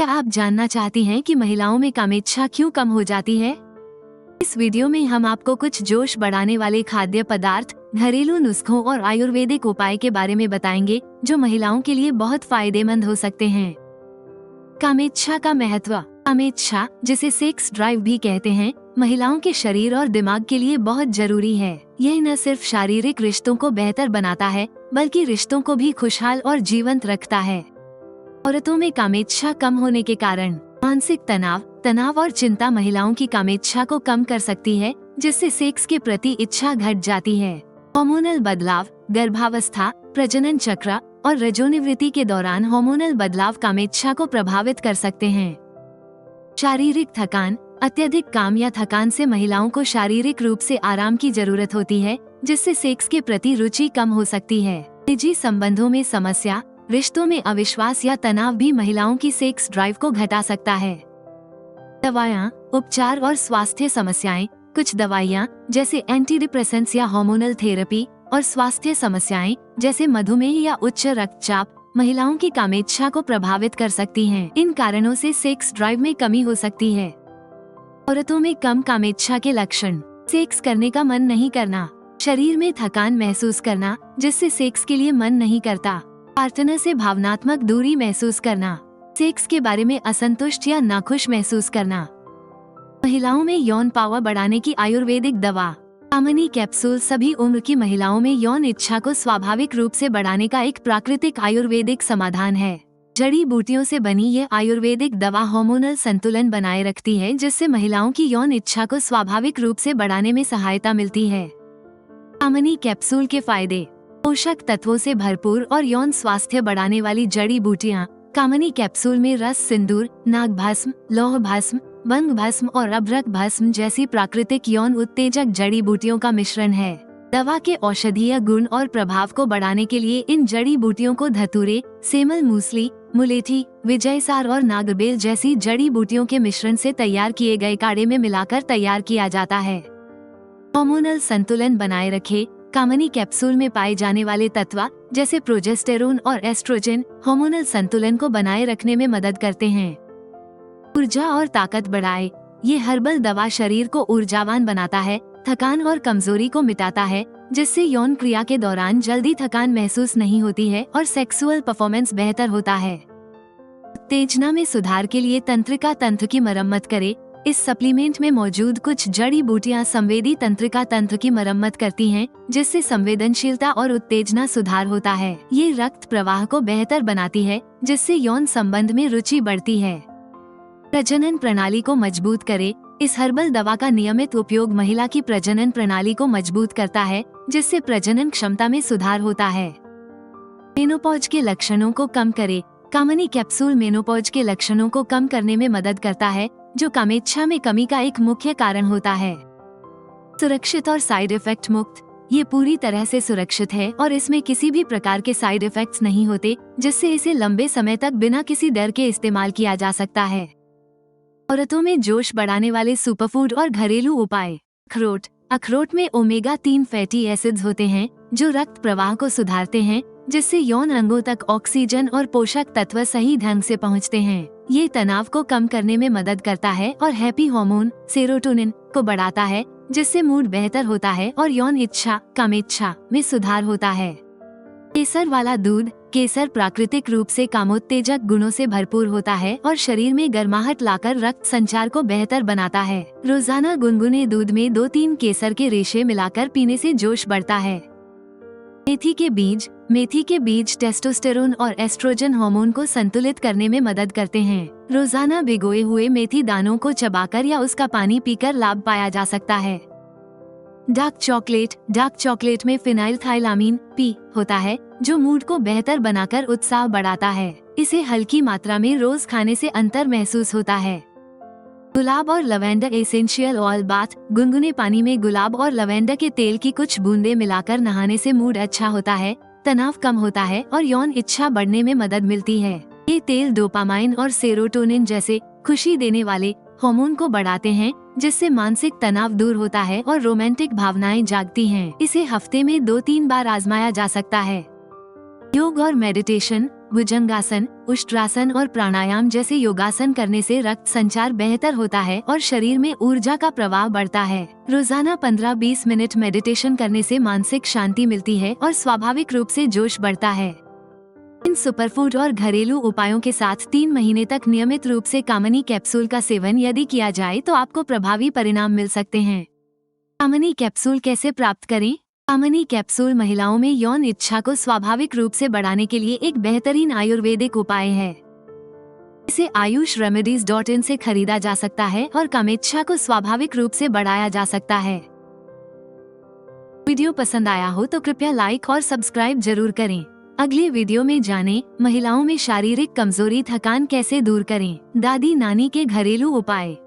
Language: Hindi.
क्या आप जानना चाहती हैं कि महिलाओं में कामेच्छा क्यों कम हो जाती है? इस वीडियो में हम आपको कुछ जोश बढ़ाने वाले खाद्य पदार्थ, घरेलू नुस्खों और आयुर्वेदिक उपाय के बारे में बताएंगे जो महिलाओं के लिए बहुत फायदेमंद हो सकते हैं। कामेच्छा का महत्व। कामेच्छा, जिसे सेक्स ड्राइव भी कहते हैं, महिलाओं के शरीर और दिमाग के लिए बहुत जरूरी है। यह न सिर्फ शारीरिक रिश्तों को बेहतर बनाता है, बल्कि रिश्तों को भी खुशहाल और जीवंत रखता है। औरतों में कामेच्छा कम होने के कारण मानसिक तनाव और चिंता महिलाओं की कामेच्छा को कम कर सकती है, जिससे सेक्स के प्रति इच्छा घट जाती है। हार्मोनल बदलाव, गर्भावस्था, प्रजनन चक्र और रजोनिवृत्ति के दौरान हार्मोनल बदलाव कामेच्छा को प्रभावित कर सकते हैं। शारीरिक थकान, अत्यधिक काम या थकान से महिलाओं को शारीरिक रूप से आराम की जरूरत होती है, जिससे सेक्स के प्रति रुचि कम हो सकती है। निजी संबंधों में समस्या, रिश्तों में अविश्वास या तनाव भी महिलाओं की सेक्स ड्राइव को घटा सकता है। दवाएं, उपचार और स्वास्थ्य समस्याएं। कुछ दवाइयां जैसे एंटीडिप्रेसेंट्स या हार्मोनल थेरेपी और स्वास्थ्य समस्याएं जैसे मधुमेह या उच्च रक्तचाप महिलाओं की कामेच्छा को प्रभावित कर सकती हैं। इन कारणों से सेक्स ड्राइव में कमी हो सकती है। औरतों में कम कामेच्छा के लक्षण। सेक्स करने का मन नहीं करना, शरीर में थकान महसूस करना जिससे सेक्स के लिए मन नहीं करता, पार्टनर से भावनात्मक दूरी महसूस करना, सेक्स के बारे में असंतुष्ट या नाखुश महसूस करना। महिलाओं में यौन पावर बढ़ाने की आयुर्वेदिक दवा। कामनी कैप्सूल सभी उम्र की महिलाओं में यौन इच्छा को स्वाभाविक रूप से बढ़ाने का एक प्राकृतिक आयुर्वेदिक समाधान है। जड़ी बूटियों से बनी यह आयुर्वेदिक दवा हार्मोनल संतुलन बनाए रखती है, जिससे महिलाओं की यौन इच्छा को स्वाभाविक रूप से बढ़ाने में सहायता मिलती है। कामनी कैप्सूल के फायदे। पोषक तत्वों से भरपूर और यौन स्वास्थ्य बढ़ाने वाली जड़ी बूटियां। कामनी कैप्सूल में रस सिंदूर, नाग भस्म, लौह भस्म, बंग भस्म और अभ्रक भस्म जैसी प्राकृतिक यौन उत्तेजक जड़ी बूटियों का मिश्रण है। दवा के औषधीय गुण और प्रभाव को बढ़ाने के लिए इन जड़ी बूटियों को धतूरे, सेमल मूसली, मुलेठी, विजयसार और नागरबेल जैसी जड़ी बूटियों के मिश्रण से तैयार किए गए काढ़े में मिलाकर तैयार किया जाता है। हार्मोनल संतुलन बनाए रखे। कामनी कैप्सूल में पाए जाने वाले तत्व जैसे प्रोजेस्टेरोन और एस्ट्रोजन हार्मोनल संतुलन को बनाए रखने में मदद करते हैं। ऊर्जा और ताकत बढ़ाए। ये हर्बल दवा शरीर को ऊर्जावान बनाता है, थकान और कमजोरी को मिटाता है, जिससे यौन क्रिया के दौरान जल्दी थकान महसूस नहीं होती है और सेक्सुअल परफॉर्मेंस बेहतर होता है। उत्तेजना में सुधार के लिए तंत्रिका तंत्र की मरम्मत करे। इस सप्लीमेंट में मौजूद कुछ जड़ी बूटियां संवेदी तंत्रिका तंत्र की मरम्मत करती हैं, जिससे संवेदनशीलता और उत्तेजना सुधार होता है। ये रक्त प्रवाह को बेहतर बनाती है, जिससे यौन संबंध में रुचि बढ़ती है। प्रजनन प्रणाली को मजबूत करे। इस हर्बल दवा का नियमित उपयोग महिला की प्रजनन प्रणाली को मजबूत करता है, जिससे प्रजनन क्षमता में सुधार होता है। मेनोपॉज के लक्षणों को कम करे। कामनी कैप्सूल मेनोपॉज के लक्षणों को कम करने में मदद करता है, जो कामेच्छा में कमी का एक मुख्य कारण होता है। सुरक्षित और साइड इफेक्ट मुक्त। ये पूरी तरह से सुरक्षित है और इसमें किसी भी प्रकार के साइड इफेक्ट्स नहीं होते, जिससे इसे लंबे समय तक बिना किसी डर के इस्तेमाल किया जा सकता है। औरतों में जोश बढ़ाने वाले सुपरफूड और घरेलू उपाय। अखरोट। अखरोट में ओमेगा 3 फैटी एसिड्स होते हैं, जो रक्त प्रवाह को सुधारते हैं, जिससे यौन अंगों तक ऑक्सीजन और पोषक तत्व सही ढंग से पहुंचते हैं। ये तनाव को कम करने में मदद करता है और हैप्पी हार्मोन सेरोटोनिन को बढ़ाता है, जिससे मूड बेहतर होता है और यौन इच्छा कामेच्छा में सुधार होता है। केसर वाला दूध। केसर प्राकृतिक रूप से कामोत्तेजक गुणों से भरपूर होता है और शरीर में गर्माहट लाकर रक्त संचार को बेहतर बनाता है। रोजाना गुनगुने दूध में 2-3 केसर के रेशे मिलाकर पीने से जोश बढ़ता है। मेथी के बीज। मेथी के बीज टेस्टोस्टेरोन और एस्ट्रोजन हार्मोन को संतुलित करने में मदद करते हैं। रोजाना भिगोए हुए मेथी दानों को चबाकर या उसका पानी पीकर लाभ पाया जा सकता है। Dark chocolate. डार्क चॉकलेट में फिनाइलथाइलामीन पी होता है, जो मूड को बेहतर बनाकर उत्साह बढ़ाता है। इसे हल्की मात्रा में रोज खाने से अंतर महसूस होता है। गुलाब और लवेंडर एसेंशियल ऑयल बाथ। गुनगुने पानी में गुलाब और लवेंडर के तेल की कुछ बूंदें मिलाकर नहाने से मूड अच्छा होता है, तनाव कम होता है और यौन इच्छा बढ़ने में मदद मिलती है। ये तेल डोपामाइन और सेरोटोनिन जैसे खुशी देने वाले हार्मोन को बढ़ाते हैं, जिससे मानसिक तनाव दूर होता है और रोमांटिक भावनाएं जागती हैं। इसे हफ्ते में 2-3 बार आजमाया जा सकता है। योग और मेडिटेशन। भुजंगासन, उष्ट्रासन और प्राणायाम जैसे योगासन करने से रक्त संचार बेहतर होता है और शरीर में ऊर्जा का प्रवाह बढ़ता है। रोजाना 15-20 मिनट मेडिटेशन करने से मानसिक शांति मिलती है और स्वाभाविक रूप से जोश बढ़ता है। इन सुपरफूड और घरेलू उपायों के साथ 3 महीने तक नियमित रूप से कामनी कैप्सूल का सेवन यदि किया जाए तो आपको प्रभावी परिणाम मिल सकते हैं। कामनी कैप्सूल कैसे प्राप्त करें? कामनी कैप्सूल महिलाओं में यौन इच्छा को स्वाभाविक रूप से बढ़ाने के लिए एक बेहतरीन आयुर्वेदिक उपाय है। इसे ayushremedies.in से खरीदा जा सकता है और कामेच्छा को स्वाभाविक रूप से बढ़ाया जा सकता है। वीडियो पसंद आया हो तो कृपया लाइक और सब्सक्राइब जरूर करें। अगले वीडियो में जानें महिलाओं में शारीरिक कमजोरी थकान कैसे दूर करें। दादी नानी के घरेलू उपाय।